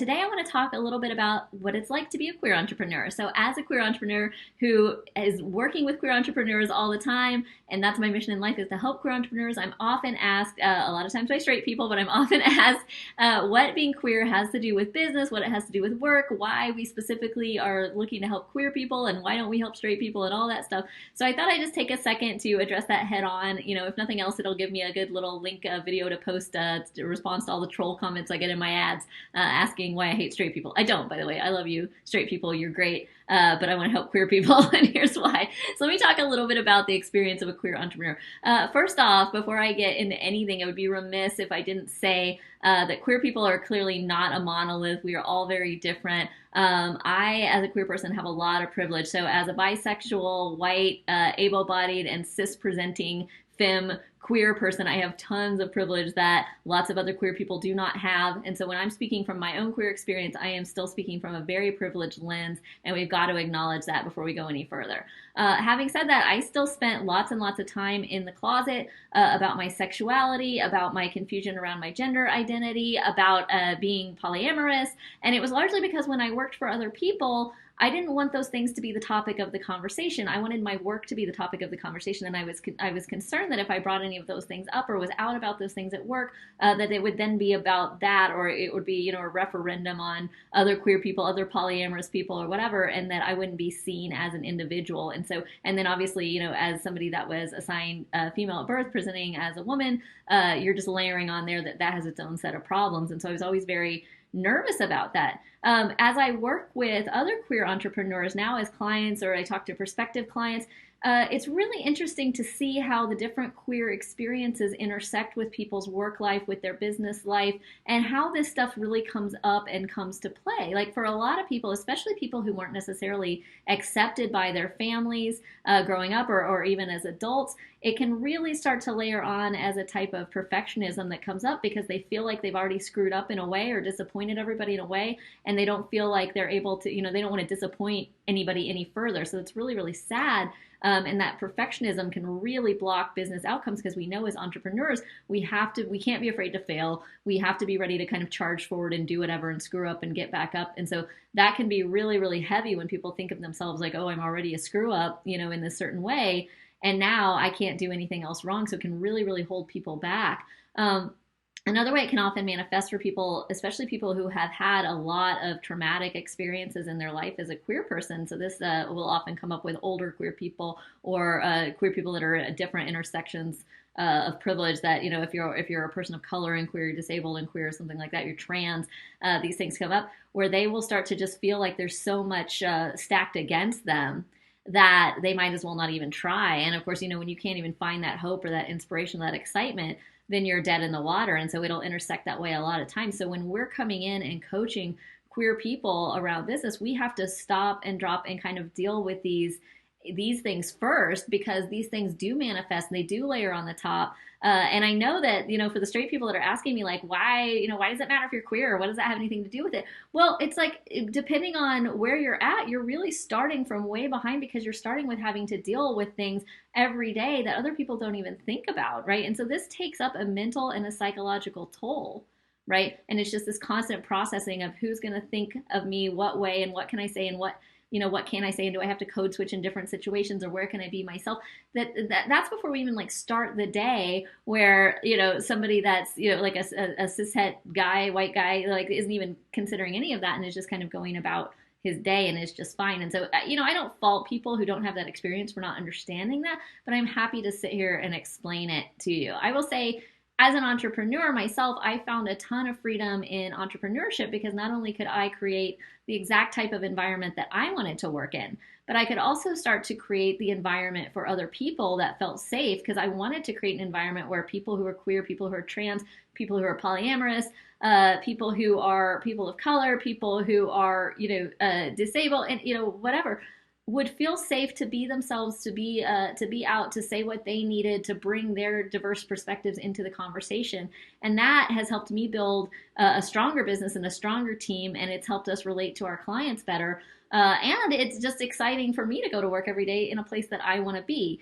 Today, I want to talk a little bit about what it's like to be a queer entrepreneur. So, as a queer entrepreneur who is working with queer entrepreneurs all the time, and that's my mission in life is to help queer entrepreneurs, I'm often asked, a lot of times by straight people, but I'm often asked what being queer has to do with business, what it has to do with work, why we specifically are looking to help queer people, and why don't we help straight people, and all that stuff. So, I thought I'd just take a second to address that head on. If nothing else, it'll give me a good little link video to post to response to all the troll comments I get in my ads asking why I hate straight people. I don't, by the way. I love you, straight people. You're great. But I want to help queer people, and here's why. So let me talk a little bit about the experience of a queer entrepreneur. First off, before I get into anything, I would be remiss if I didn't say that queer people are clearly not a monolith. We are all very different. I, as a queer person, have a lot of privilege. So as a bisexual, white, able-bodied, and cis-presenting femme queer person, I have tons of privilege that lots of other queer people do not have. And so when I'm speaking from my own queer experience, I am still speaking from a very privileged lens, and we've got to acknowledge that before we go any further. Having said that, I still spent lots and lots of time in the closet about my sexuality, about my confusion around my gender identity, about being polyamorous. And it was largely because when I worked for other people, I didn't want those things to be the topic of the conversation. I wanted my work to be the topic of the conversation, and I was concerned that if I brought any of those things up or was out about those things at work, that it would then be about that, or it would be a referendum on other queer people, other polyamorous people, or whatever, and that I wouldn't be seen as an individual. And then obviously, as somebody that was assigned female at birth, presenting as a woman, you're just layering on there that has its own set of problems. And so I was always very nervous about that. As I work with other queer entrepreneurs now as clients, or I talk to prospective clients, it's really interesting to see how the different queer experiences intersect with people's work life, with their business life, and how this stuff really comes up and comes to play. Like for a lot of people, especially people who weren't necessarily accepted by their families growing up, or even as adults, it can really start to layer on as a type of perfectionism that comes up because they feel like they've already screwed up in a way or disappointed everybody in a way, and they don't feel like they're able to, they don't want to disappoint anybody any further. So it's really, really sad. And that perfectionism can really block business outcomes because we know as entrepreneurs, we can't be afraid to fail. We have to be ready to kind of charge forward and do whatever and screw up and get back up. And so that can be really, really heavy when people think of themselves like, oh, I'm already a screw up, in this certain way. And now I can't do anything else wrong. So it can really, really hold people back. Another way it can often manifest for people, especially people who have had a lot of traumatic experiences in their life as a queer person. So this will often come up with older queer people, or queer people that are at different intersections of privilege. That if you're a person of color and queer, you're disabled and queer, or something like that, you're trans. These things come up where they will start to just feel like there's so much stacked against them that they might as well not even try. And of course, when you can't even find that hope or that inspiration, that excitement, then you're dead in the water. And so it'll intersect that way a lot of times. So when we're coming in and coaching queer people around business, we have to stop and drop and kind of deal with these things first, because these things do manifest and they do layer on the top. And I know that, for the straight people that are asking me like, why does it matter if you're queer? What does that have anything to do with it? Well, it's like, depending on where you're at, you're really starting from way behind, because you're starting with having to deal with things every day that other people don't even think about, right? And so this takes up a mental and a psychological toll, right? And it's just this constant processing of who's going to think of me what way, and what can I say, and what can I say, and do I have to code switch in different situations, or where can I be myself? That's before we even like start the day, where somebody that's like a cishet guy, white guy, like isn't even considering any of that, and is just kind of going about his day and is just fine. And so I don't fault people who don't have that experience for not understanding that, but I'm happy to sit here and explain it to you. I will say, as an entrepreneur myself, I found a ton of freedom in entrepreneurship, because not only could I create the exact type of environment that I wanted to work in, but I could also start to create the environment for other people that felt safe, because I wanted to create an environment where people who are queer, people who are trans, people who are polyamorous, people who are people of color, people who are, disabled, and, whatever, would feel safe to be themselves, to be out, to say what they needed, to bring their diverse perspectives into the conversation. And that has helped me build a stronger business and a stronger team, and it's helped us relate to our clients better. And it's just exciting for me to go to work every day in a place that I want to be.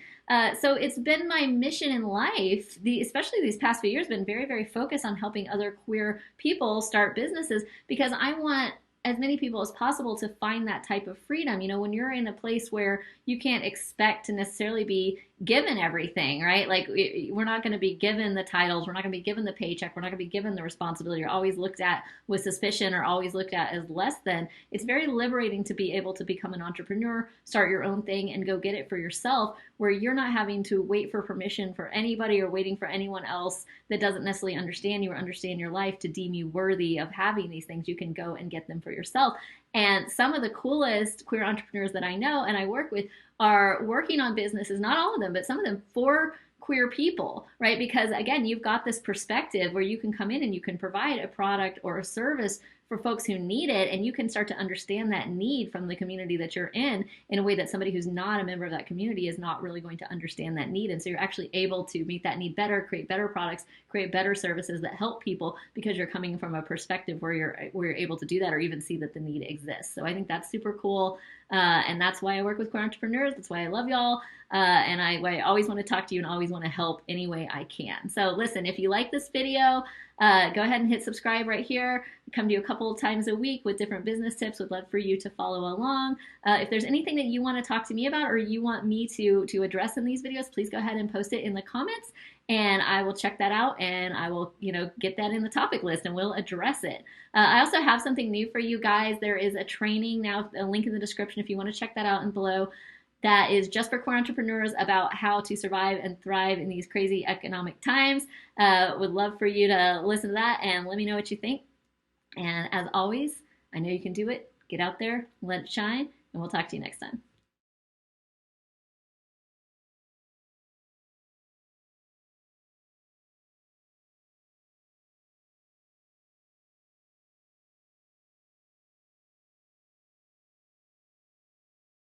So it's been my mission in life, especially these past few years, been very, very focused on helping other queer people start businesses, because I want as many people as possible to find that type of freedom. You know, when you're in a place where you can't expect to necessarily be given everything, right? Like, we're not going to be given the titles, we're not going to be given the paycheck, we're not going to be given the responsibility. You're always looked at with suspicion or always looked at as less than. It's very liberating to be able to become an entrepreneur, start your own thing, and go get it for yourself, where you're not having to wait for permission for anybody or waiting for anyone else that doesn't necessarily understand you or understand your life to deem you worthy of having these things. You can go and get them for yourself. And some of the coolest queer entrepreneurs that I know and I work with are working on businesses, not all of them, but some of them for queer people, right? Because again, you've got this perspective where you can come in and you can provide a product or a service for folks who need it, and you can start to understand that need from the community that you're in a way that somebody who's not a member of that community is not really going to understand that need. And so you're actually able to meet that need better, create better products, create better services that help people, because you're coming from a perspective where you're able to do that, or even see that the need exists. So I think that's super cool. And that's why I work with queer entrepreneurs. That's why I love y'all. And I always want to talk to you and always want to help any way I can. So listen, if you like this video, go ahead and hit subscribe right here. I come to you a couple of times a week with different business tips. Would love for you to follow along. If there's anything that you want to talk to me about or you want me to address in these videos, please go ahead and post it in the comments, and I will check that out, and I will, get that in the topic list, and we'll address it. I also have something new for you guys. There is a training now, a link in the description if you want to check that out and below. That is just for queer entrepreneurs about how to survive and thrive in these crazy economic times. Would love for you to listen to that and let me know what you think. And as always, I know you can do it. Get out there, let it shine, and we'll talk to you next time.